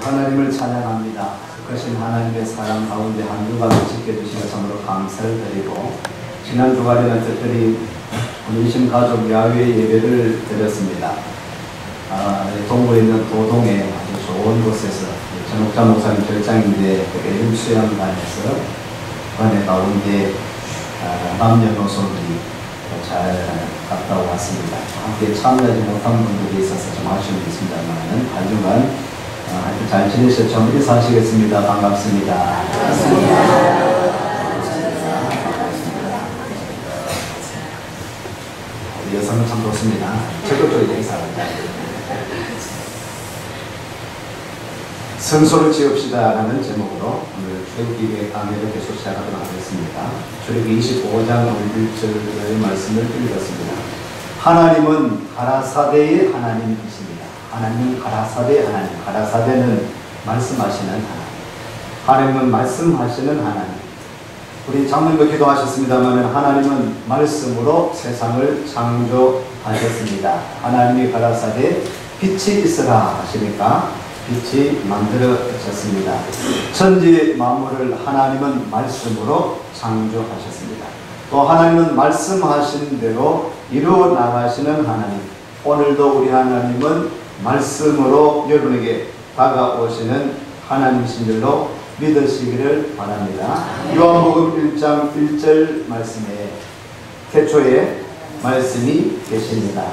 하나님을 찬양합니다. 그것인 하나님의 사랑 가운데 한 주간을 지켜주시며 참으로 감사를 드리고, 지난 주간에는 특별히 운심 가족 야외 예배를 드렸습니다. 동부에 있는 도동에 아주 좋은 곳에서 전옥자 목사님 절장인데 그 수양관에서 관에 가운데 남녀노소들이 잘 갔다 왔습니다. 함께 참여하지 못한 분들이 있어서 좀 아쉬움이 있습니다만 한 주간 하여튼 잘 지내셨죠? 인사하시겠습니다. 반갑습니다. 여성은 참 좋습니다. 적극적인 인사합니다. 성소를 지읍시다 라는 제목으로 오늘 출애굽기 강의를 계속 시작하도록 하겠습니다. 출애굽기 25장 1절의 말씀을 읽었습니다. 하나님은 가라사대의 하나님이십니다. 하나님은 가라사대의 하나님. 가라사대는 말씀하시는 하나님. 하나님은 말씀하시는 하나님. 우리 장로님도 기도하셨습니다만 하나님은 말씀으로 세상을 창조하셨습니다. 하나님이 가라사대 빛이 있으라 하시니까 빛이 만들어졌습니다. 천지 만물을 하나님은 말씀으로 창조하셨습니다. 또 하나님은 말씀하신 대로 이루어 나가시는 하나님. 오늘도 우리 하나님은 말씀으로 여러분에게 다가오시는 하나님이신 줄로 믿으시기를 바랍니다. 요한복음 1장 1절 말씀에 태초에 말씀이 계십니다.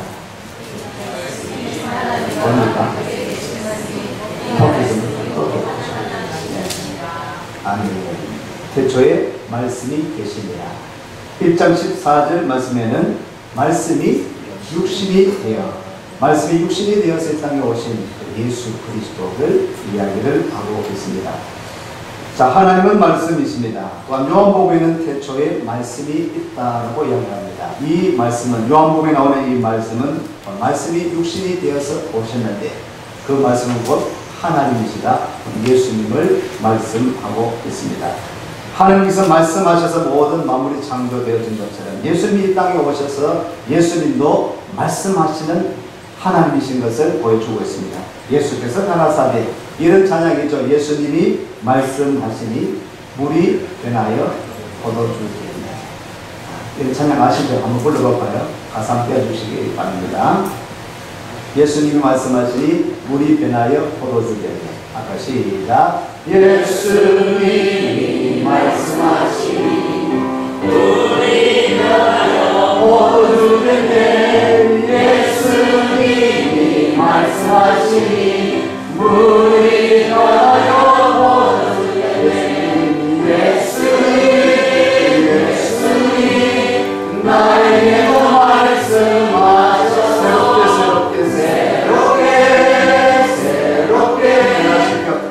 뭡니까? 아멘. 태초에 말씀이 계십니다. 1장 14절 말씀에는 말씀이 육신이 되어 세상에 오신 예수 그리스도를 이야기를 하고 있습니다. 자, 하나님은 말씀이십니다. 또한 요한복음에는 태초에 말씀이 있다고 이야기합니다. 이 말씀은, 요한복음에 나오는 이 말씀은 말씀이 육신이 되어서 오셨는데 그 말씀은 곧 하나님이시다. 예수님을 말씀하고 있습니다. 하나님께서 말씀하셔서 모든 만물이 창조되어진 것처럼 예수님이 이 땅에 오셔서 예수님도 말씀하시는 하나님이신 것을 보여주고 있습니다. 예수께서 가라사대, 이런 찬양이죠. 예수님이 말씀하시니 물이 변하여 포도주가 되었다. 이런 찬양 아시죠? 한번 불러볼까요? 가사 떼어주시기 바랍니다. 예수님이 말씀하시니 물이 변하여 포도주가 되었다. 아까 시작. 예수님이 말씀하시니 물이 변하여 포도주가 되었다. 예수님이 말씀하시니 물이 변하여 포도주가 되었다. 예수님 나에게도 말씀하셔서 새롭게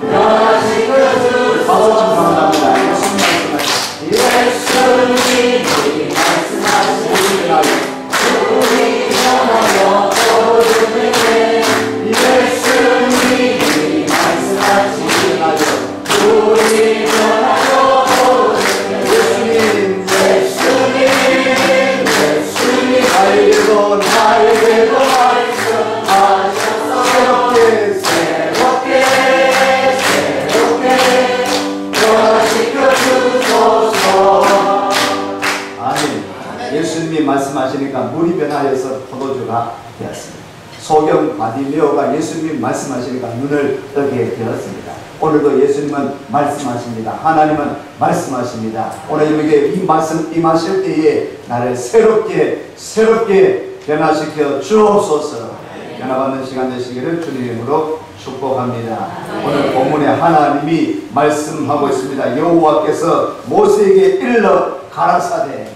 변하신 것을 바라봅니다. 예수님이 말씀하시니 물이 변하여 포도주가 되었다. 예수님이 말씀하시니 물이 변하여 포도주가 되었다. 예수님 나에게도 말씀하셔서 새롭게 변화시켜 주소서. 아멘. 예수님이 말씀하시니까 물이 변하여서 포도주가 되었습니다. 소경 바디메오가 예수님이 말씀하시니까 눈을 뜨게 되었습니다. 오늘도 예수님은 말씀하십니다. 하나님은 말씀하십니다. 오늘 여러분에게 이 말씀 임하실 때에 나를 새롭게 변화시켜 주옵소서. 변화받는 시간 되시기를 주님의 이름으로 축복합니다. 오늘 본문에 하나님이 말씀하고 있습니다. 여호와께서 모세에게 일러 가라사대,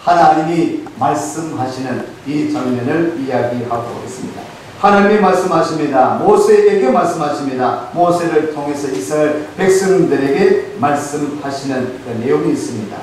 하나님이 말씀하시는 이 장면을 이야기하고 있습니다. 하나님이 말씀하십니다. 모세에게 말씀하십니다. 모세를 통해서 이스라엘 백성들에게 말씀하시는 그 내용이 있습니다.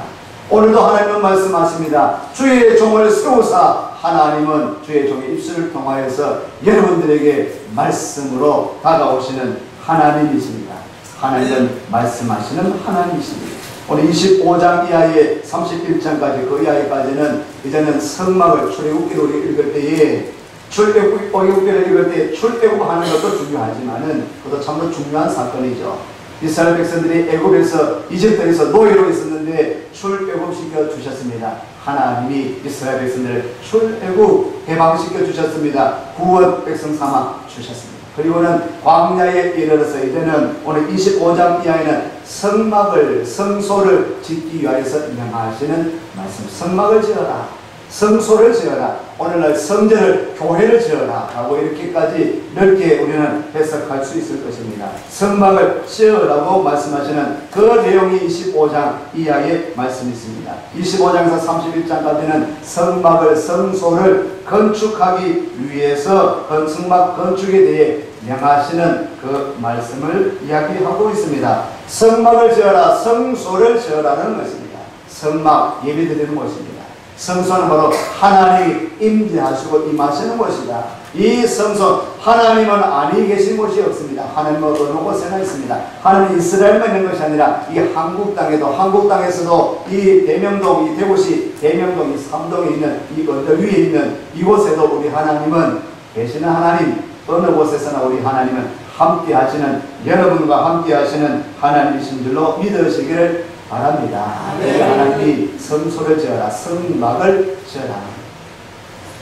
오늘도 하나님은 말씀하십니다. 주의 종을 세우사, 하나님은 주의 종의 입술을 통하여서 여러분들에게 말씀으로 다가오시는 하나님이십니다. 하나님은 말씀하시는 하나님이십니다. 오늘 25장 이하에 31장까지 그 이하에까지는 이제는 성막을 출애굽기로 읽을 때에 출애굽기를 읽을 때 출애굽하는 것도 중요하지만은 그것도 참으로 중요한 사건이죠. 이스라엘 백성들이 애굽에서 이집트에서 노예로 있었는데 출애굽시켜 주셨습니다. 하나님이 이스라엘 백성들을 출애굽 해방시켜 주셨습니다. 구원 백성 삼아 주셨습니다. 그리고는 광야에 이르러서 이제는 오늘 25장 이하에는 성소를 짓기 위하여서 명하시는 말씀. 성막을 지어라, 성소를 지어라, 오늘날 성전을, 교회를 지어라 라고 이렇게까지 넓게 우리는 해석할 수 있을 것입니다. 성막을 지으라고 말씀하시는 그 내용이 25장 이하의 말씀이 있습니다. 25장에서 31장까지는 성막을, 성소를 건축하기 위해서 성막 건축에 대해 명하시는 그 말씀을 이야기하고 있습니다. 성막을 지어라, 성소를 지어라는 것입니다. 성막, 예배드리는 것입니다. 성소는 바로 하나님이 임재하시고 임하시는 곳이다. 이 성소, 하나님은 아니 계신 곳이 없습니다. 하나님은 어느 곳에나 있습니다. 하나님은 이스라엘만 있는 것이 아니라 이 한국 땅에서도 이 대명동, 이 대구시 대명동, 이 삼동에 있는 이 언덕 위에 있는 이곳에도 우리 하나님은 계시는 하나님, 어느 곳에서나 우리 하나님은 함께 하시는, 여러분과 함께 하시는 하나님이신 줄로 믿으시기를 바랍니다. 하나님이 성소를 지어라, 성막을 지어라.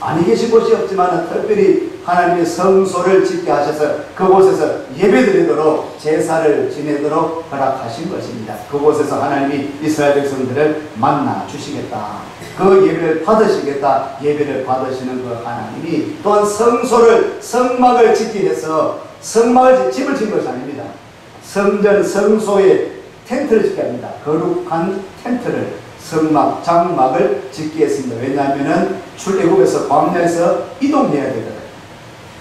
아니 계신 곳이 없지만 특별히 하나님의 성소를 짓게 하셔서 그곳에서 예배드리도록, 제사를 지내도록 허락하신 것입니다. 그곳에서 하나님이 이스라엘 백성들을 만나 주시겠다, 그 예배를 받으시겠다, 예배를 받으시는 그 하나님이 또한 성막을 짓기 위해서 집을 짓는 것이 아닙니다. 성전, 성소에 텐트를 짓게 합니다. 거룩한 텐트를, 성막, 장막을 짓게 했습니다. 왜냐하면 출애굽에서 광야에서 이동해야 되거든요.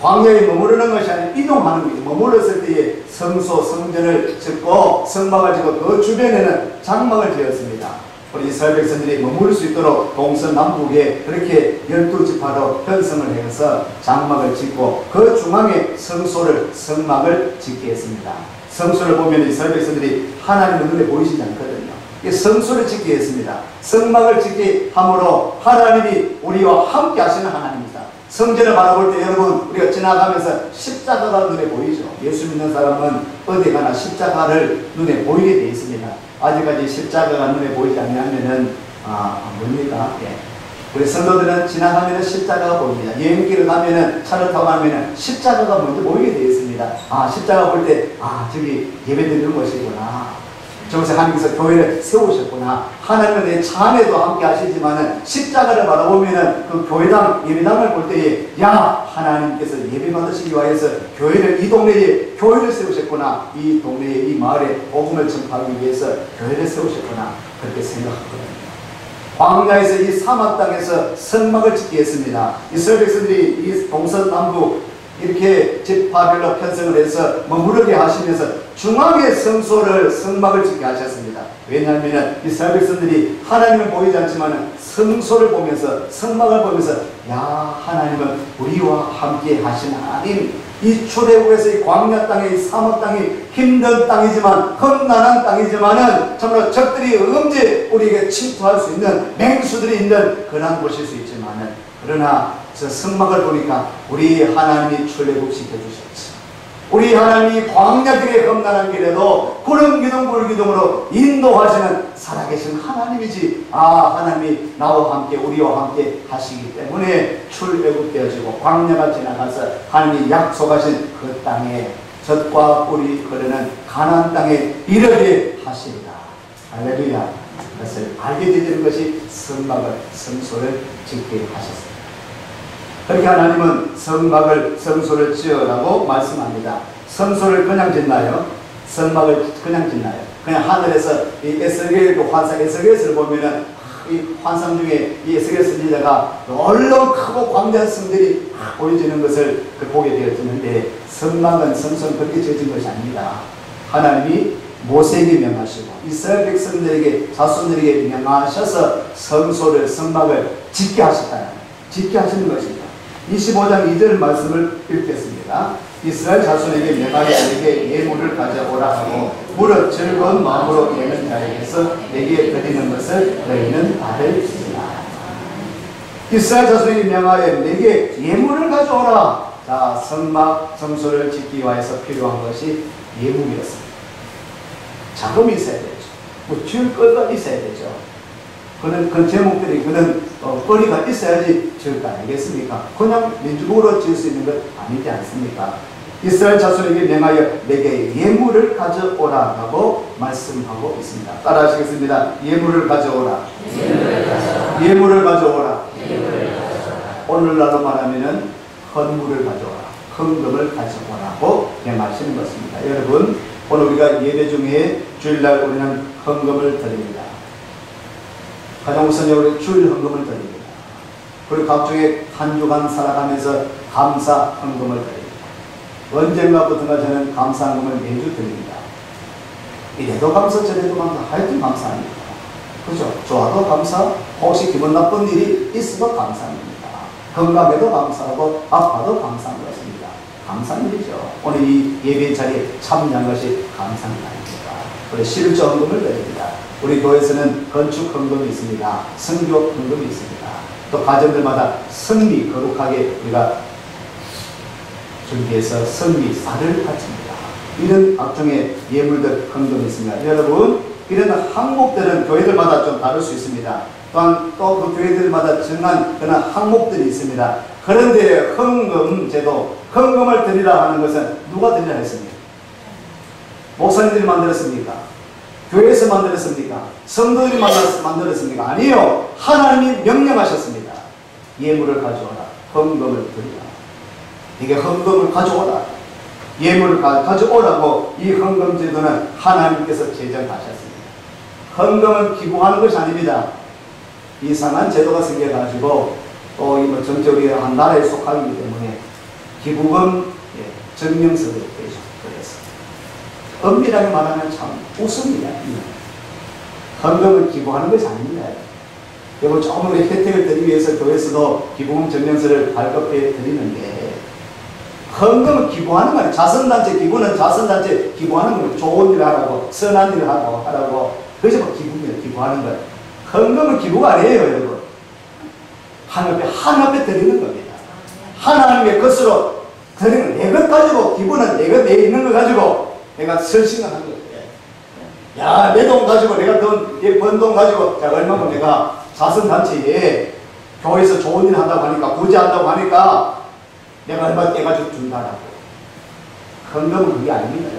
광야에 머무르는 것이 아니라 이동하는 거예요. 머물렀을 때에 성소, 성전을 짓고 성막을 짓고 그 주변에는 장막을 지었습니다. 우리 이스라엘 백성들이 머무를 수 있도록 동서남북에 그렇게 12지파로 편성을 해서 장막을 짓고 그 중앙에 성막을 짓게 했습니다. 성소를 보면 이스라엘 백성들이 하나님의 눈에 보이시지 않거든요. 성소를 짓게 했습니다. 성막을 짓게 함으로 하나님이 우리와 함께 하시는 하나님입니다. 성전을 바라볼 때 여러분, 우리가 지나가면서 십자가가 눈에 보이죠. 예수 믿는 사람은 어디 가나 십자가를 눈에 보이게 되어 있습니다. 아직까지 십자가가 눈에 보이지 않으면은 뭡니까? 우리 성도들은 지나가면 십자가가 보입니다. 여행길을 가면은, 차를 타고 가면은 십자가가 먼저 보이게 되어 있습니다. 십자가 볼 때, 저기 예배드리는 것이구나. 저곳에 하나님께서 교회를 세우셨구나. 하나님은 내 차 안에도 함께 하시지만은 십자가를 바라보면은 그 교회당, 예배당을 볼 때에, 하나님께서 예배 받으시기 위해서 이 동네에 교회를 세우셨구나. 이 동네에, 이 마을에 복음을 전파하기 위해서 교회를 세우셨구나. 그렇게 생각하거든요. 광야에서 이 사막 땅에서 성막을 짓게 했습니다. 이스라엘 백성들이 이 동서남북 이렇게 지파별로 편성을 해서 머무르게 하시면서 중앙에 성막을 짓게 하셨습니다. 왜냐하면 이스라엘 백성들이 하나님은 보이지 않지만 성소를 보면서, 성막을 보면서, 하나님은 우리와 함께 하신 하나님, 이 출애굽에서 이 광야 땅에, 이 사막 땅이 힘든 땅이지만, 험난한 땅이지만은 참으로 적들이 언제 우리에게 침투할 수 있는, 맹수들이 있는 그런 곳일 수 있지만은, 그러나 저 성막을 보니까 우리 하나님이 출애굽 시켜주셨지. 우리 하나님이 광야길의 험난한 길에도 구름기둥 불기둥으로 인도하시는 살아계신 하나님이지. 하나님이 나와 함께, 우리와 함께 하시기 때문에 출애굽되어지고 광야가 지나가서 하나님이 약속하신 그 땅에 젖과 꿀이 흐르는 가나안 땅에 이르게 하시리라. 할렐루야. 그것을 알게 되는 것이 성소를 짓게 하셨습니다. 그렇게 하나님은 성소를 지으라고 말씀합니다. 성소를 그냥 짓나요? 성막을 그냥 짓나요? 그냥 하늘에서 이 에스겔 환상, 에스겔을 보면은 이 환상 중에 이 에스겔 선지자가 얼른 크고 광대한 성들이 보여지는 것을 보게 되었는데, 성막은 성소는 그렇게 지어진 것이 아닙니다. 하나님이 모세에게 명하시고 이스라엘 백성들에게, 자손들에게 명하셔서 성막을 짓게 하셨다. 짓게 하시는 것입니다. 25장 2절 말씀을 읽겠습니다. 이스라엘 자손에게 명하여 내게 예물을 가져오라 하고 무릇 즐거운 마음으로 예는 자에게서 내게 드리는 것을 너희는 받을지니라. 이스라엘 자손에게 명하여 내게 예물을 가져오라. 자, 성막 성소를 짓기 위해서 필요한 것이 예물이었습니다. 자금이 있어야 되죠. 뭐 줄 거가 있어야 되죠. 그 제목들이 거리가 있어야지 지을 거 아니겠습니까? 그냥 민주국으로 지을 수 있는 것 아니지 않습니까? 이스라엘 자손에게 명하여 내게 예물을 가져오라 라고 말씀하고 있습니다. 따라 하시겠습니다. 예물을 가져오라. 예물을 가져오라. 오늘날로 말하면 헌물을 가져오라. 헌금을 가져오라고 명하시는 것입니다. 여러분, 오늘 우리가 예배 중에 주일날 우리는 헌금을 드립니다. 가장 우선적으로 주일 헌금을 드립니다. 그리고 각종의 한 주간 살아가면서 감사 헌금을 드립니다. 언젠가부터가 저는 감사 헌금을 매주 드립니다. 이래도 감사 저래도 감사 하여튼 감사합니다. 그죠? 좋아도 감사, 혹시 기분 나쁜 일이 있어도 감사합니다. 건강에도 감사하고 아파도 감사한 것입니다. 감사한 일이죠. 오늘 이 예배 자리에 참여한 것이 감사한 일입니다. 우리 실조 헌금을 드립니다. 우리 교회에서는 건축 헌금이 있습니다. 선교 헌금이 있습니다. 또 가정들마다 성미 거룩하게 우리가 준비해서 성미사를 바칩니다. 이런 각종의 예물들 헌금이 있습니다. 여러분, 이런 항목들은 교회들마다 좀 다를 수 있습니다. 또한 또 그 교회들마다 정한 그런 항목들이 있습니다. 그런데 헌금 제도, 헌금을 드리라 하는 것은 누가 드리라 했습니까? 목사님들이 만들었습니까? 교회에서 만들었습니까? 성도들이 만들었습니까? 아니요. 하나님이 명령하셨습니다. 예물을 가져오라. 헌금을 드리라. 이게 헌금을 가져오라. 예물을 가져오라고 이 헌금 제도는 하나님께서 제정하셨습니다. 헌금은 기부하는 것이 아닙니다. 이상한 제도가 생겨가지고 또 이 전적으로 한 나라에 속하기 때문에 기부금 증명서를 그래서 엄밀하게 말하면 참 웃습니다. 헌금은 기부하는 것이 아닙니다. 여러분, 조금 우리 혜택을 드리기 위해서 교회에서도 기부금 증명서를 발급해 드리는데, 헌금은 기부하는 거예요. 자선단체 기부는 자선단체 기부하는 거예요. 좋은 일을 하라고, 선한 일을 하라고. 그것이 뭐 기부입니다. 기부하는 거예요. 헌금은 기부가 아니에요, 여러분. 하나님 앞에 드리는 겁니다. 하나님의 것으로 드리는, 내 것 가지고, 기부는 내가 내 있는 거 가지고 내가 설신을 하는 거예요. 야, 내 돈 가지고, 내가 번 돈 가지고, 자, 얼마면 내가 자선단체에 교회에서 좋은 일 한다고 하니까, 구제한다고 하니까, 내가 얼마 떼가지고 준다라고. 헌금은 그게 아닙니다.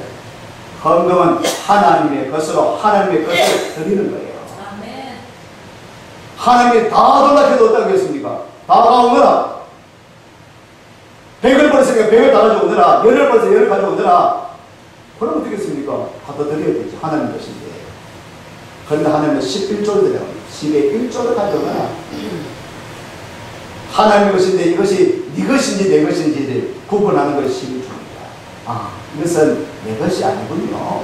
헌금은 하나님의 것으로, 하나님의 것을 드리는 거예요. 하나님이 다 돌락해도 어떻게 하겠습니까? 다 가오느라. 100을 벌었으니까 100을 다 가져오느라. 10을 벌어서 10을 가져오느라. 그럼 어떻게 했습니까? 갖다 드려야 되죠. 하나님 것인데. 그런데 하나님은 11조를 드려요. 10의 1조를 가져오느라. 하나님의 것인데 이것이 네 것인지 내 것인지를 구분하는 것이 11조입니다. 아, 이것은 내 것이 아니군요.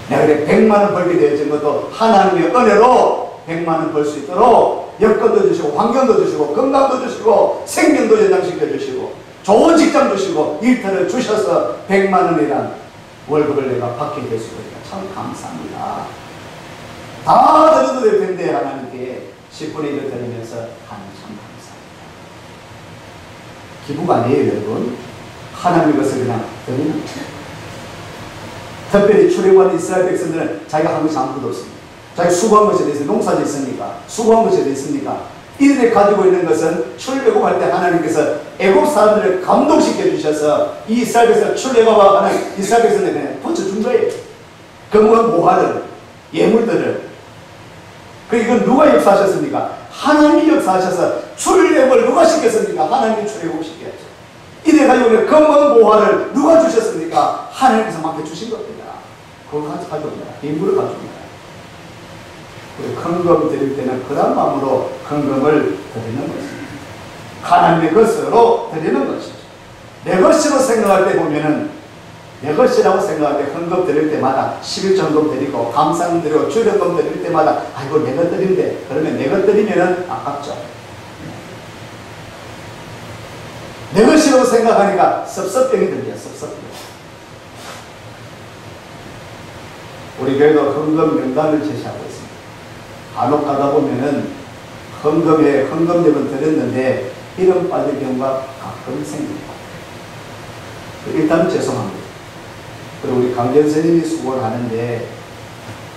내가 100만원 벌게 되어진 것도 하나님의 은혜로 100만원 벌 수 있도록 여건도 주시고, 환경도 주시고, 건강도 주시고, 생명도 연장시켜 주시고, 좋은 직장 주시고, 일터를 주셔서 100만원이란 월급을 내가 받게 될 수가 있다. 참 감사합니다. 다 드려도 될 텐데 하나님께 10분의 1을 드리면서 하나님 참 감사합니다. 기부가 아니에요, 여러분. 하나님의 것을 그냥 드리는 거예요. 특별히 출애굽한 이스라엘 백성들은 자기가 한 것이 아무것도 없습니다. 자기 수고한 것에 대해서 농사지 있습니까? 수고한 것에 대해서 있습니까? 이들이 가지고 있는 것은 출애굽할 때 하나님께서 애굽 사람들을 감동시켜 주셔서 이 이스라엘 백성을 출애굽하는 이스라엘 백성들에게 그냥 붙여준 거예요. 금은 모화를, 예물들을. 이건 누가 역사하셨습니까? 하나님이 역사하셔서 출애굽을 누가 시켰습니까? 하나님이 출애굽을 시켰죠. 이래 가지고 금은 모화를 누가 주셨습니까? 하나님께서 맡겨주신 겁니다. 그걸 가져옵니다. 예물을 가져옵니다. 헌금 드릴 때는 그런 마음으로 헌금을 드리는 것입니다. 하나님의 것으로 드리는 것이죠. 내 것으로 생각할 때 보면은, 내 것이라고 생각할 때 헌금 드릴 때마다 11전금 드리고, 감사금 드리고, 주일헌금 드릴 때마다 아이고 내 것 드린데, 그러면 내 것 드리면은 아깝죠. 내 것이라고 생각하니까 섭섭병이 들려요. 섭섭병. 우리 교회도 헌금 명단을 제시하고 있습니다. 간혹 가다 보면은 헌금력은 드렸는데 이름 빠질 경우가 가끔 생깁니다. 일단 죄송합니다. 그리고 우리 강전 스님이 수고를 하는데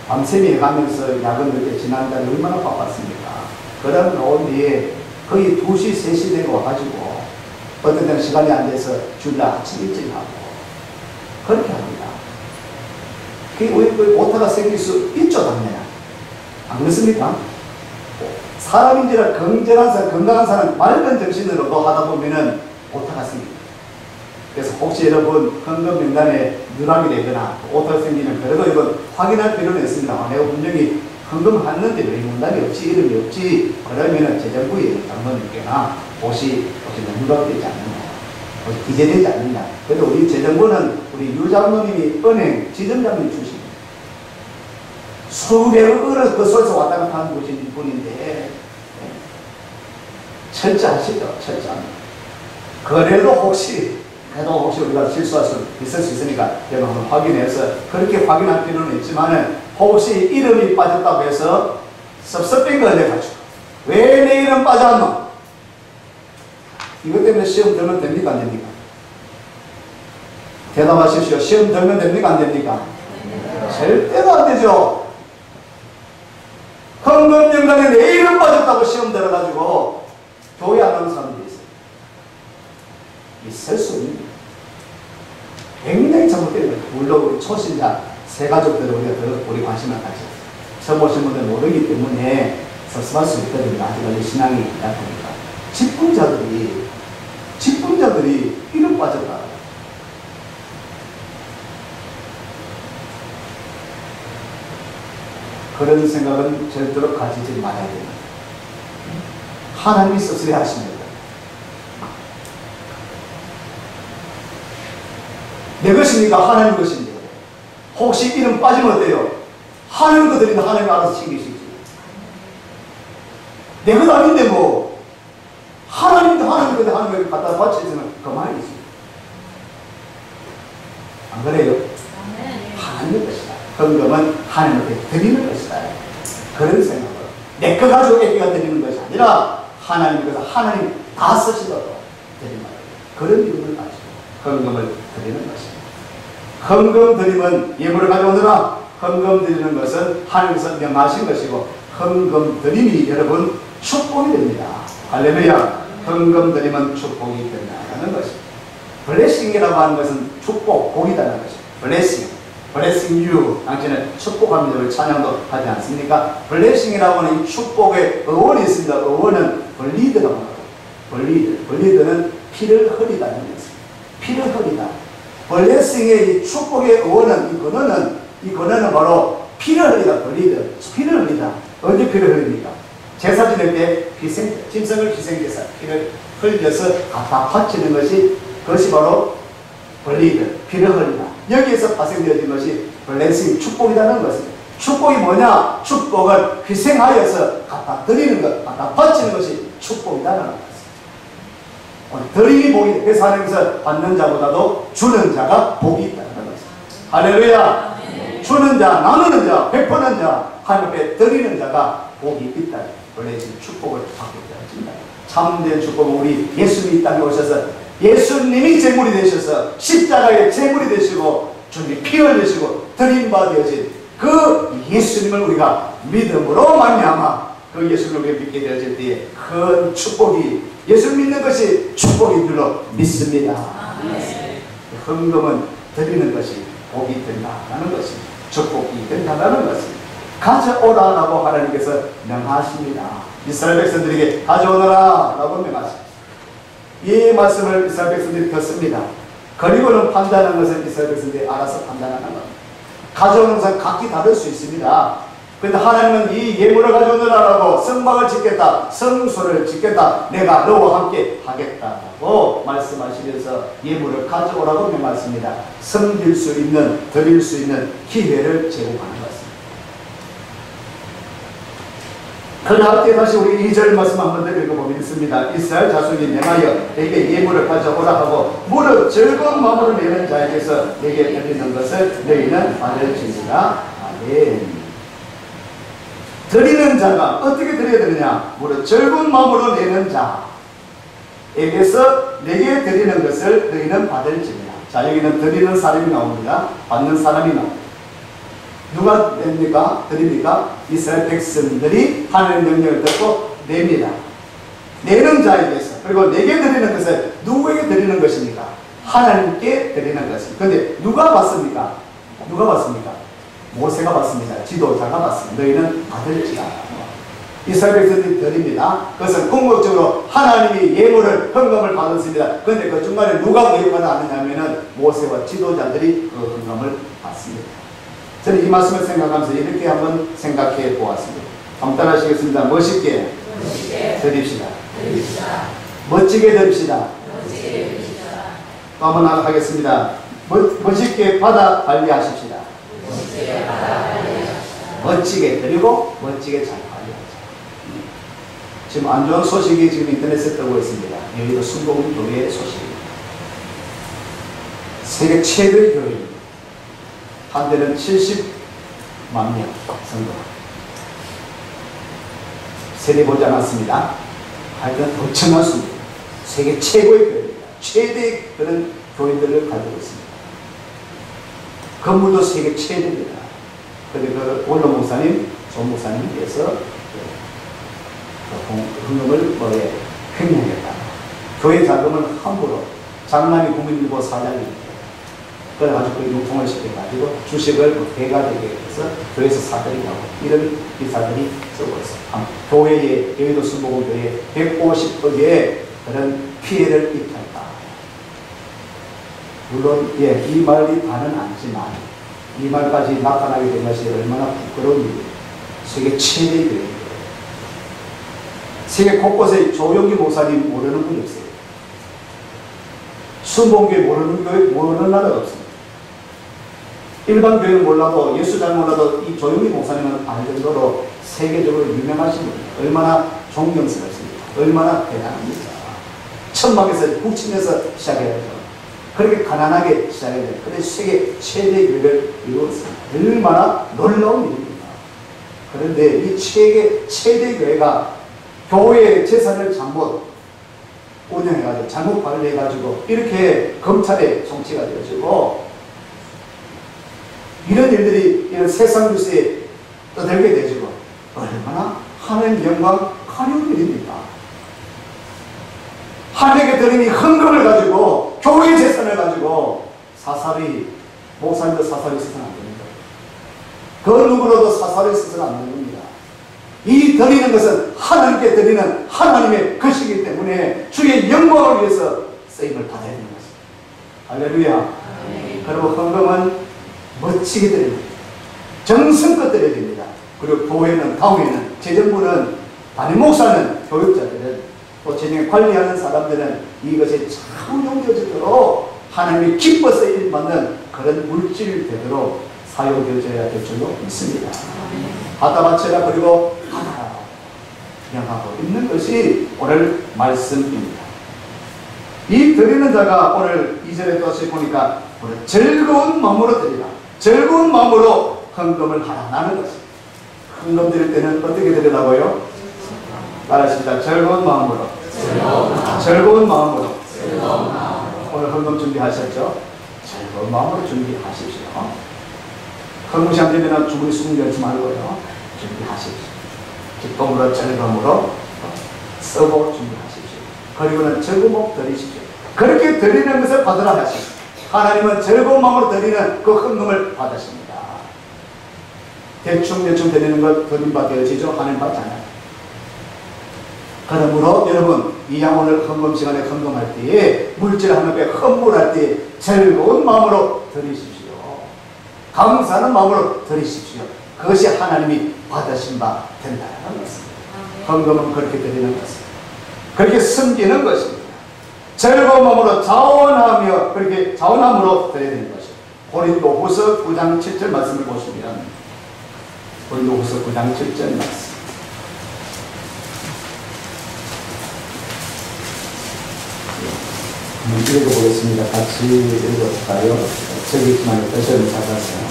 밤샘이 가면서 야근 늦게 지난달에 얼마나 바빴습니까? 그러면 온 뒤에 거의 2시, 3시 되고 와가지고 어떤 때는 시간이 안 돼서 주일날 아침 일찍 하고 그렇게 합니다. 그게 왜 오타가 생길 수 있죠, 당연히. 안 그렇습니까? 사람인지라 건전한 사람, 건강한 사람, 맑은 정신으로도 하다 보면은 오타가 생깁니다. 그래서 혹시 여러분 헌금 명단에 누락이 되거나 오타가 생기면 그래도 이건 확인할 필요는 있습니다. 내가 분명히 헌금했는데 왜 명단이 없지, 이름이 없지, 그러면은 재정부에 장로님께나 혹시 누락되지 않느냐, 혹시 기재되지 않느냐. 그래도 우리 재정부는 우리 유장로님이 은행 지점장님 출신입니다. 수개월 그 속에서 왔다 갔다 하는 분인데 철저하시죠, 철저합니다. 그래도 혹시 우리가 실수할 수 있을 수 있으니까 여러분 한번 확인해서 그렇게 확인할 필요는 있지만은 혹시 이름이 빠졌다고 해서 섭섭한 걸 내가지고 왜 내 이름 빠졌노? 이것 때문에 시험 들면 됩니까, 안 됩니까? 대답하십시오. 시험 들면 됩니까, 안 됩니까? 절대로 안 되죠. 헌금 명단에 내 이름 빠졌다고 시험 들어가지고 교회 안 하는 사람들이 있어요. 있을 수 있는 굉장히 잘못된 거예요. 물론 우리 초신자 새 가족들은 우리 관심을 가지고 처음 오신 분들 모르기 때문에 섭섭할 수 있거든요. 아직까지 신앙이 약하니까. 직분자들이 이름 빠졌다. 그런 생각은 절대로 가지지 말아야 됩니다. 하나님이 쓰시려 하십니다. 내 것입니까? 하나님 것입니까? 혹시 이름 빠지면 어때요? 하나님 거 드리면 하나님이 알아서 챙기시지. 내 것 아닌데 뭐 하나님도 하나님 것에 하나님을 갖다 바치면 그만이지. 안 그래요? 하나님의 것이다. 헌금은 하나님께 드리는 것이다. 그런 생각으로 내 거 가지고 애기가 드리는 것이 아니라 하나님의 것을 하나님 다 쓰시도록 드리는 그런 이름을 가지고 헌금을 드리는 것입니다. 헌금 드리면 예물을 가져오느라 헌금 드리는 것은 하나님께서 명하신 것이고 헌금 드림이 여러분 축복이 됩니다. 할렐루야. 헌금 드리면 축복이 된다는 것입니다. 블레싱이라고 하는 것은 축복, 복이라는 것입니다. 블레싱, 블레싱 유, 당신을 축복합니다. 우리 찬양도 하지 않습니까? 블레싱이라고 하는 이 축복의 어원이 있습니다. 어원은 블리드라고 합니다. 블리드는 피를 흘리다는 것입니다. 피를 흘리다. 블레싱의 이 축복의 어원은 이 근원은 바로 피를 흘리다. 블리드, 피를 흘리다. 언제 피를 흘립니까? 제사 지낼 때 짐승을 희생해서 피를 흘려서 갖다 바치는 그것이 바로 블리드, 피를 흘리다. 여기에서 발생되어진 것이 블레싱, 축복이라는 것입니다. 축복이 뭐냐? 축복은 희생하여서 갖다 드리는 것, 갖다 바치는 것이 축복이라는 것입니다. 드림이 복이 돼. 그래서 하나님께서 받는 자보다도 주는 자가 복이 있다는 것입니다. 할렐루야. 주는 자, 나누는 자, 베푸는 자, 하나님 앞에 드리는 자가 복이 있다. 원래 지금 축복을 받고 있다. 참된 축복은 우리 예수님이 이 땅에 오셔서 예수님이 제물이 되셔서 십자가의 제물이 되시고 주님이 피 흘리시고 드림바 되어진 그 예수님을 우리가 믿음으로 말미암아 그 예수님을 믿게 되어질 때에 큰 축복이 예수를 믿는 것이 축복인 줄로 믿습니다. 헌금은 드리는 것이 복이 된다는 것입니다. 축복이 된다는 것입니다. 가져오라라고 하나님께서 명하십니다. 이스라엘 백성들에게 가져오너라 라고 명하십니다. 이 말씀을 이스라엘 백성들이 듣습니다. 그리고는 판단하는 것은 이스라엘 백성들이 알아서 판단하는 겁니다. 가져오는 것은 각기 다를 수 있습니다. 그런데 하나님은 이 예물을 가져오느라라고 성막을 짓겠다, 성소를 짓겠다, 내가 너와 함께 하겠다고 말씀하시면서 예물을 가져오라고 명하십니다. 섬길 수 있는, 드릴 수 있는 기회를 제공하는 것입니다. 그 다음 때 다시 우리 2절 말씀 한번 더 읽어보면 있습니다. 이스라엘 자손이 명하여 내게 예물을 가져오라 하고 무릇 즐거운 마음으로 내는 자에게서 내게 드리는 것을 너희는 받을지니라. 아멘. 드리는 자가 어떻게 드려야 되느냐? 무릇 즐거운 마음으로 내는 자에게서 내게 드리는 것을 너희는 받을지니라. 자, 여기는 드리는 사람이 나옵니다. 받는 사람이 나옵니다. 누가 냅니까? 드립니까? 이스라엘 백성들이 하나님의 명령을 듣고 냅니다. 내는 자에게서. 그리고 내게 드리는 것을 누구에게 드리는 것입니까? 하나님께 드리는 것입니다. 그런데 누가 받습니까? 누가 받습니까? 모세가 받습니다. 지도자가 받습니다. 너희는 받을지야. 이스라엘 백성들이 드립니다. 그것은 궁극적으로 하나님이 예물을 헌금을 받았습니다. 그런데 그 중간에 누가 개입하지 않느냐면은 모세와 지도자들이 그 헌금을 받습니다. 저는 이 말씀을 생각하면서 이렇게 한번 생각해 보았습니다. 한번 따라하시겠습니다. 멋있게 드립시다. 멋지게 드립시다. 또 한번 하겠습니다. 멋있게 받아 관리하십시다. 멋지게 드리고 멋지게 잘 관리하자. 지금 안 좋은 소식이 지금 인터넷에 뜨고 있습니다. 여의도 순복음교회의 소식입니다. 세계 최대의 교회입니다. 한때는 70만 명 성도. 세대 보지 않았습니다. 하여튼 엄청난 수입니다. 세계 최고의 교회입니다. 최대의 그런 교회들을 가지고 있습니다. 건물도 세계 최대입니다. 그런데 그 원로 목사님, 전 목사님께서 헌금을 횡령했다. 교회 자금을 함부로 장남이 국민일보 사장입니다. 그래가지고 그 유통을 시켜가지고 주식을 배가 되게 해서 교회에서 사들이냐고 이런 기사들이 쓰고 있어요. 교회에, 여의도 순복음교회에 150억의 그런 피해를 입혔다. 물론 이 말이 다는 아니지만 이 말까지 나타나게 된 것이 얼마나 부끄러운 일이에요. 세계 최대의 교회입니다. 세계 곳곳에 조용기 목사님 모르는 분이 없어요. 순복음교회 모르는 나라가 없습니다. 일반 교회는 몰라도 예수 잘 몰라도 이 조용기 목사님은 알 정도로 세계적으로 유명하신 분입니다. 얼마나 존경스럽습니다. 얼마나 대단합니다. 천막에서 북침에서 시작해야죠. 그렇게 가난하게 시작해야 돼요. 그런데 세계 최대의 교회를 이루었습니다. 얼마나 놀라운 일입니다. 그런데 이 최대의 교회가 교회의 재산을 잘못 운영해가지고 잘못 관리해가지고 이렇게 검찰에 송치가 되어지고 이런 일들이 이런 세상 뉴스에 떠들게 되지고 얼마나 하나님 영광 가려운 일입니까? 하나님께 드린 이 헌금을 가지고 교회 재산을 가지고 사살이 목사님도 사살이 있어서는 안 됩니다. 그 누구로도 사살이 있어서는 안 되는 겁니다. 이 드리는 것은 하나님께 드리는 하나님의 것이기 때문에 주의 영광을 위해서 쓰임을 받아야 되는 것입니다. 할렐루야. 그리고 헌금은 멋지게 드려야 됩니다. 정성껏 드려야 됩니다. 그리고 교회는, 당회는, 재정부는, 담임 목사는, 교육자들은, 또 재정 관리하는 사람들은 이것이 참 용도되도록 하나님이 기뻐 쓰임 받는 그런 물질 되도록 사용되어야 될 줄로 믿습니다. 하다 바쳐라 그리고 하라 그냥 하고 있는 것이 오늘 말씀입니다. 이 드리는 자가 오늘 2절에 다시 보니까 즐거운 마음으로 드리라. 즐거운 마음으로 헌금을 하라는 것입니다. 헌금 드릴 때는 어떻게 드리라고요? 따라하십니다. 즐거운 마음으로. 즐거운 마음으로. 오늘 헌금 준비하셨죠? 즐거운 마음으로 준비하십시오. 헌금 시간 되면 주머니 숨겨지 말고요. 준비하십시오. 기쁨으로 즐거움으로 쓰고 준비하십시오. 그리고는 즐거움 드리십시오. 그렇게 드리는 것을 받으라 하십시오. 하나님은 즐거운 마음으로 드리는 그 헌금을 받으십니다. 대충 드리는 것 드림 받아야지죠. 하나님 받지 않아요. 그러므로 여러분 이 오늘 헌금 시간에 헌금할 때에 물질 하나에 헌물할 때 즐거운 마음으로 드리십시오. 감사하는 마음으로 드리십시오. 그것이 하나님이 받으신 바 된다는 것입니다. 헌금은 그렇게 드리는 것입니다. 그렇게 섬기는 것입니다. 즐거운 마음으로 자원하며 그렇게 자원함으로 드려야 되는 것입니다. 고린도후서 9장 7절 말씀을 보시면 고린도후서 9장 7절 말씀 한번 읽어보겠습니다. 같이 읽어볼까요? 저기 있지만 다시 한번 찾았어요.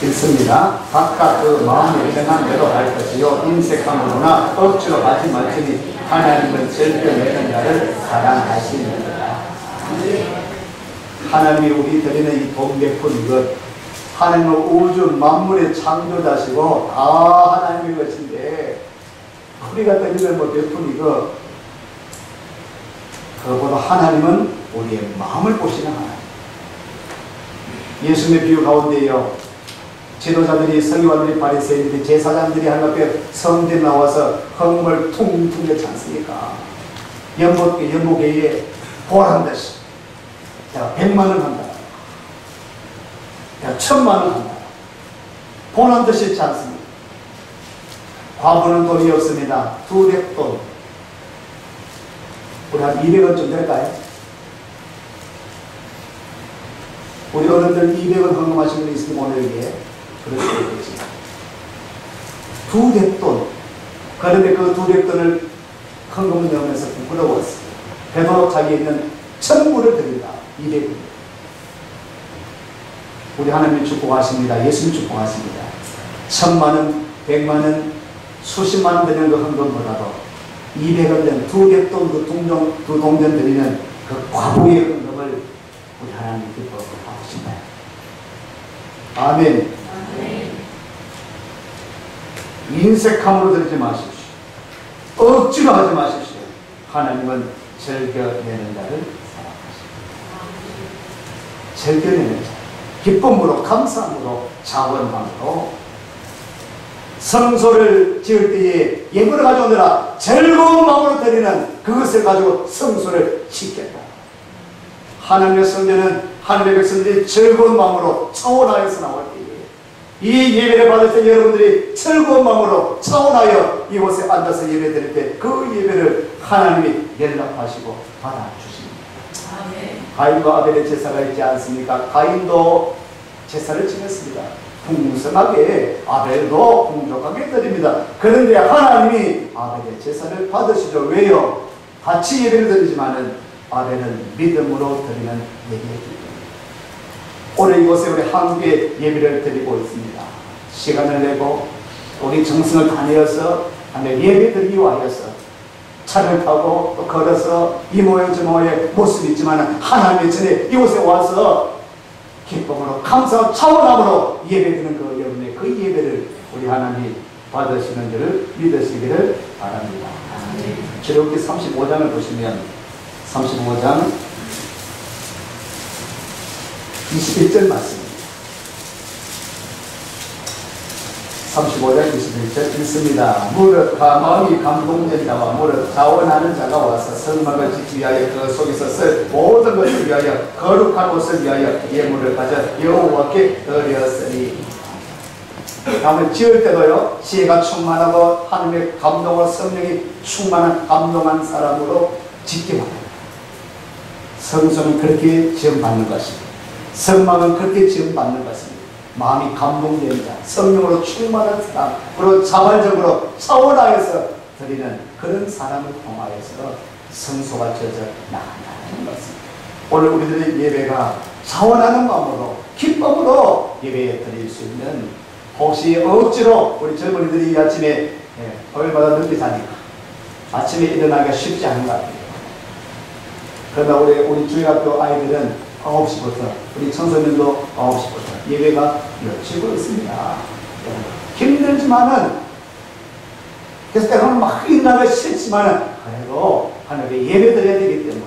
읽습니다. 각각 그 마음에 편한 대로 할 것이요 인색함으로나 억지로 하지 말지니 하나님은 즐겨내는 자를 사랑하시느니라. 하나님이 우리 드리는 이 돈 베푼 이것, 하나님은 우주 만물의 창조자시고 다 하나님의 것인데 우리가 드리는 뭐 베푼 이것, 그것보다 하나님은 우리의 마음을 보시는 하나님. 예수님의 비유 가운데요, 지도자들이, 서기관들이, 바리새인들이, 제사장들이 하나님 앞에 성전에 나와서 헌금을 퉁퉁 넣지 않습니까? 연복회에 보란 듯이 내가 100만원 한다, 내가 1000만원 한다, 보란 듯이 있지 않습니까? 과부는 돈이 없습니다. 200돈, 우리 한 200원쯤 될까요? 우리 어른들 200원 헌금하신 분이 있으면 오늘 여기에 그럴 수 있겠지. 200돈. 그런데 그 200돈을 헌금을 넣으면서 부끄러웠어. 되도록 자기에 있는 천부를 드린다. 200원. 우리 하나님이 축복하십니다. 예수님 축복하십니다. 1000만원, 100만원, 수십만원 되는 그 헌금보다도 200원 된 200돈 그 동전 드리는 그 과부의 헌금을 우리 하나님 기뻐하고 싶나요? 아멘. 아멘. 인색함으로 드리지 마십시오. 억지로 하지 마십시오. 하나님은 즐겨내는 자를 사랑하십니다. 즐겨내는 자, 기쁨으로, 감사함으로, 자원함으로. 성소를 지을 때에 예물을 가져오느라 즐거운 마음으로 드리는 그것을 가지고 성소를 짓겠다. 하나님의 성전은 하나님의 백성들이 즐거운 마음으로 차원하여서 나올 때에, 이 예배를 받을 때 여러분들이 즐거운 마음으로 차원하여 이곳에 앉아서 예배 드릴 때 그 예배를 하나님이 연락하시고 받아주십니다. 아멘. 가인과 아벨의 제사가 있지 않습니까? 가인도 제사를 지냈습니다. 풍성하게, 아벨도 풍족하게 드립니다. 그런데 하나님이 아벨의 제사를 받으시죠. 왜요? 같이 예배를 드리지만은 아벨은 믿음으로 드리는 예배입니다. 오늘 이곳에 우리 한국에 예배를 드리고 있습니다. 시간을 내고 우리 정성을 다내어서 예배 드리기 위하여서 차를 타고 또 걸어서 이 모양 저 모양의 모습이 있지만 하나님의 전에 이곳에 와서 기쁨으로, 감사와 차원함으로 예배드리는 그 여러분의 그 예배를 우리 하나님이 받으시는 줄을 믿으시기를 바랍니다. 출애굽기 35장을 보시면 35장 21절 말씀입니다. 35장 21절 읽습니다. 무릇 마음이 감동된 자와 무릇 자원하는 자가 와서 성막을 짓기 위하여 그 속에서 쓸 모든 것을 위하여 거룩한 옷을 위하여 예물을 가져 여호와께 드렸으니. 다음에 지을 때도요, 지혜가 충만하고 하나님의 감동과 성령이 충만한 감동한 사람으로 짓기 바랍니다. 성소는 그렇게 지음받는 것입니다. 성막은 그렇게 지음받는 것입니다. 마음이 감동된 자, 성령으로 충만한 사람, 그리고 자발적으로 차원하여서 드리는 그런 사람을 통하여서 성소가 져져 나간다는 것입니다. 오늘 우리들의 예배가 차원하는 마음으로, 기쁨으로 예배에 드릴 수 있는, 혹시 억지로 우리 젊은이들이 이 아침에 토요일마다 늦게 자니까 아침에 일어나기가 쉽지 않은 것 같아요. 그러나 우리 주일학교 아이들은 9시부터, 우리 청소년도 9시부터 예배가 이어지고 있습니다. 힘들지만은, 그래서 때로는 막 일어나기 싫지만은, 그래도 하나님께 예배 드려야 되기 때문에,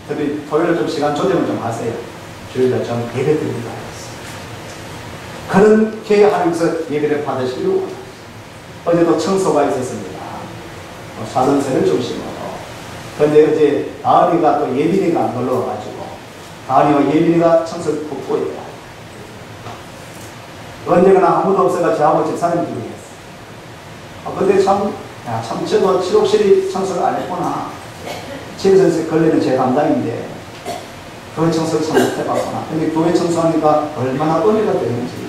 특히 토요일에 좀 시간 조정을 좀 하세요. 주일날 좀 예배 드리기로 하겠습니다. 그렇게 하나님께서 예배를 받으시기로 원합니다. 어제도 청소가 있었습니다. 사선세를 중심으로. 그런데 어제 다은이가 또 예빈이가 놀러 와가지고 다은이와 예빈이가 청소를 돕고 있다. 언제나 아무도 없어가 저하고 집사님 둘이 했어. 근데 참 저도 지옥실이 청소를 안 했구나. 집에서 걸리는 제 담당인데 교회 청소를 참 못해봤구나. 근데 교회 청소하니까 얼마나 은혜가 되는지.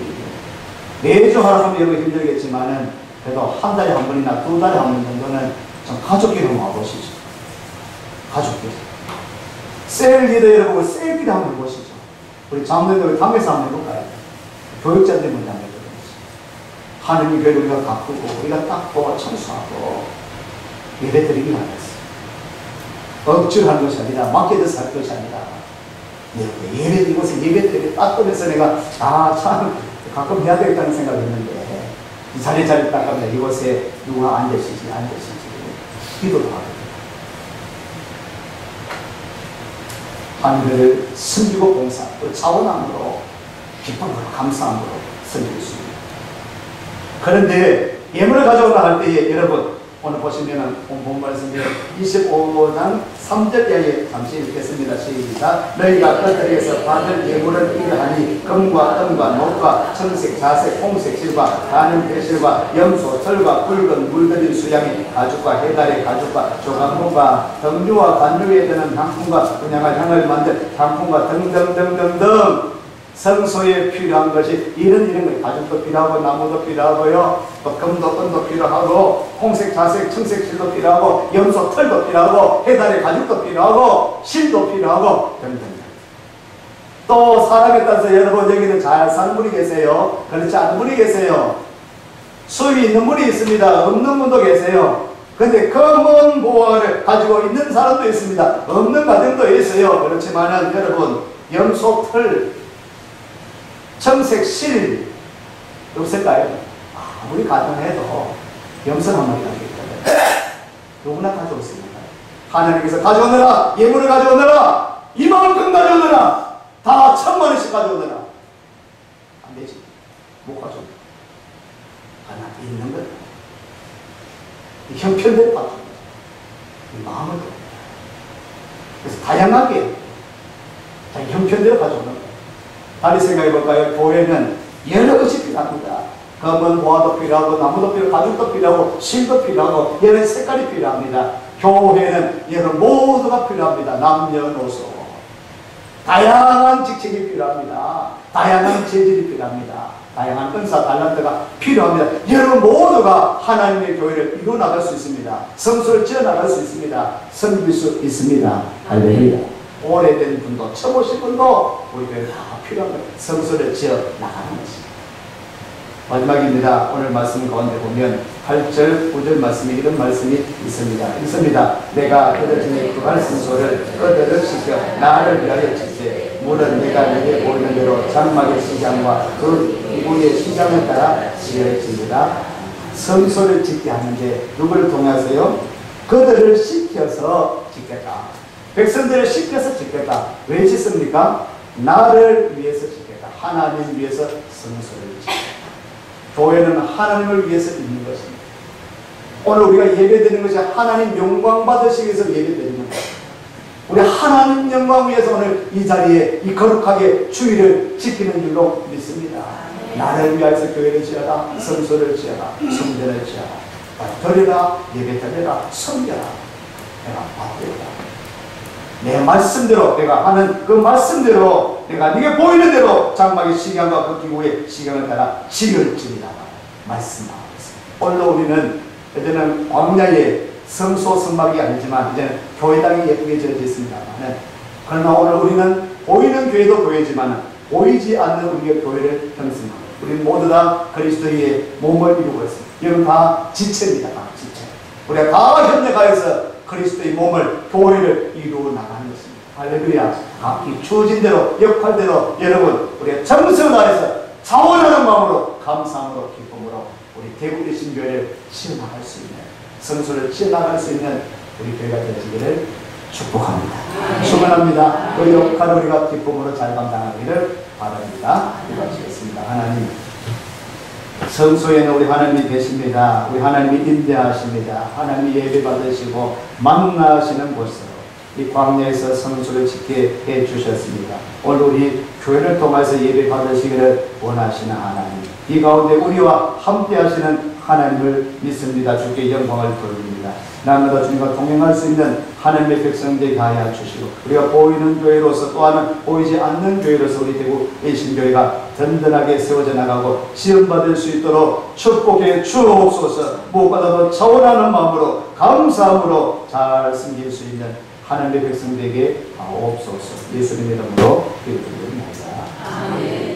매주 하라면 여러분 힘들겠지만은 그래도 한 달에 한 번이나 2달에 한 번 정도는 좀 가족끼리 한번 와보시죠. 가족끼리. 셀 리더 여러분, 셀끼리 한번 해보시죠. 우리 장로님들 당에서 한번 해볼까요? 교육자들이 문제입니다. 하느님 교회를 우리가 바꾸고 우리가 닦고 청소하고 예배드리기 하겠어. 억지로 하는 것이 아니라 맡겨져서 할 것이 아니라 예배드리고서 예배드리고 닦으면서 내가 참 가끔 해야 되겠다는 생각을 했는데 이 자리 닦으면 이곳에 누가 안 계시지 기도도 하고 하늘을 섬기고 봉사하고 차원함으로 기쁨으로 감사함으로 섬길 수 있습니다. 그런데 예물을 가져오라 할 때에 여러분 오늘 보시면은 본 말씀에 25장 3절 이하에 잠시 읽겠습니다. 시작. 너희가 그들에게서 받을 예물은 이러하니 금과 은과 녹과 청색, 자색, 홍색, 실과 가는 배실과 염소, 털과 붉은 물들인 수양이 가죽과 해달의 가죽과 조각목과 등류와 관류에 드는 향품과 분양할 향을 만든 향품과 등등등등등 성소에 필요한 것이 이런 거 가죽도 필요하고 나무도 필요하고요 또 금도 은도 필요하고 홍색, 자색, 청색 실도 필요하고 염소 털도 필요하고 해달의 가죽도 필요하고 실도 필요하고 등등. 또 사람에 따라서 여러분 여기는 잘 사는 분이 계세요. 그렇지 않은 분이 계세요. 수입이 있는 분이 있습니다. 없는 분도 계세요. 근데 검은 보화를 가지고 있는 사람도 있습니다. 없는 가정도 있어요. 그렇지만은 여러분 염소 털 청색 실 없을까요? 아무리 가정해도 염소 한 마리가 있거든요. 누구나 가져오십니다. 하나님께서 가져오느라 예물을 가져오느라 이만큼 가져오느라 다 1000만원씩 가져오느라 안 되지. 못 가져온다. 하나 있는 것 형편대로 가져온다. 마음을 줍니다. 그래서 다양하게 형편대로 가져오는 거예요. 다시 생각해 볼까요? 교회는 여러 것이 필요합니다. 검은 보화도 필요하고 나무도 필요하고 가죽도 필요하고 실도 필요하고 여러 색깔이 필요합니다. 교회는 여러 모두가 필요합니다. 남녀노소 다양한 직책이 필요합니다. 다양한 재질이 필요합니다. 다양한 은사 달란트가 필요합니다. 여러분 모두가 하나님의 교회를 이루어 나갈 수 있습니다. 성소를 지어 나갈 수 있습니다. 섬길 수 있습니다. 할렐루야. 오래된 분도 처음 오신 분도 우리 교회에 다 필요한 거예요. 성소를 지어 나가는 것입니다. 마지막입니다. 오늘 말씀 가운데 보면 8절 9절 말씀에 이런 말씀이 있습니다. 내가 그들 중에 그갈 성소를 그들을 시켜 나를 위하여 짓되 물은 내가 내게 보이는 대로 장막의 시장과 그 이구의 시장에 따라 지어지리라. 성소를 짓게 하는데 누구를 통해서요? 그들을 시켜서 짓겠다. 백성들을 시켜서 짓겠다. 왜 짓습니까? 나를 위해서 짓겠다. 하나님 위해서 성소를 짓겠다. 교회는 하나님을 위해서 있는 것입니다. 오늘 우리가 예배드리는 것이 하나님 영광 받으시기 위해서 예배드리는 것입니다. 우리 하나님 영광 위해서 오늘 이 자리에 이 거룩하게 주의를 지키는 줄로 믿습니다. 나를 위해서 교회를 지어라. 성소를 지어라. 성전을 지어라. 드려라. 예배 드려라. 섬겨라. 내가 받들라. 내 말씀대로 내가 하는 그 말씀대로 내가 네게 보이는 대로 장막의 시간과 그 기구의 시간을 따라 지을지니라 말씀하고 있습니다. 오늘 우리는 이제는 광야의 성소 성막이 아니지만 이제는 교회당이 예쁘게 지어져 있습니다만 그러나 오늘 우리는 보이는 교회도 교회지만 보이지 않는 우리의 교회를 형성합니다. 우리는 모두 다 그리스도의 몸을 이루고 있습니다. 이건 다 지체입니다. 다 지체. 우리가 다 협력하여서 그리스도의 몸을 교회를 이루어 나가는 것입니다. 할렐루야. 각기 주어진 대로 역할대로 여러분 우리가 정성을 다해서 자원하는 마음으로 감사함으로 기쁨으로 우리 대구의 신교회를 지어나갈 수 있는 성소를 지어나갈 수 있는 우리 교회가 되시기를 축복합니다. 축원합니다. 그 역할을 우리가 기쁨으로 잘 감당하기를 바랍니다. 기도하시겠습니다. 하나님 성소에는 우리 하나님이 계십니다. 우리 하나님이 임재하십니다. 하나님이 예배 받으시고 만나시는 곳으로 이 광야에서 성소를 짓게 해주셨습니다. 오늘 우리 교회를 통해서 예배 받으시기를 원하시는 하나님, 이 가운데 우리와 함께 하시는 하나님을 믿습니다. 주께 영광을 돌립니다. 날마다 주님과 동행할 수 있는 하나님의 백성되게 하여 주시고 우리가 보이는 교회로서 또한 보이지 않는 교회로서 우리 대구 일신교회가 든든하게 세워져 나가고 지원받을 수 있도록 축복해 주옵소서. 무엇보다도 차원하는 마음으로 감사함으로 잘 섬길 수 있는 하나님의 백성되게 하옵소서. 예수님의 이름으로 기도드립니다. 아멘.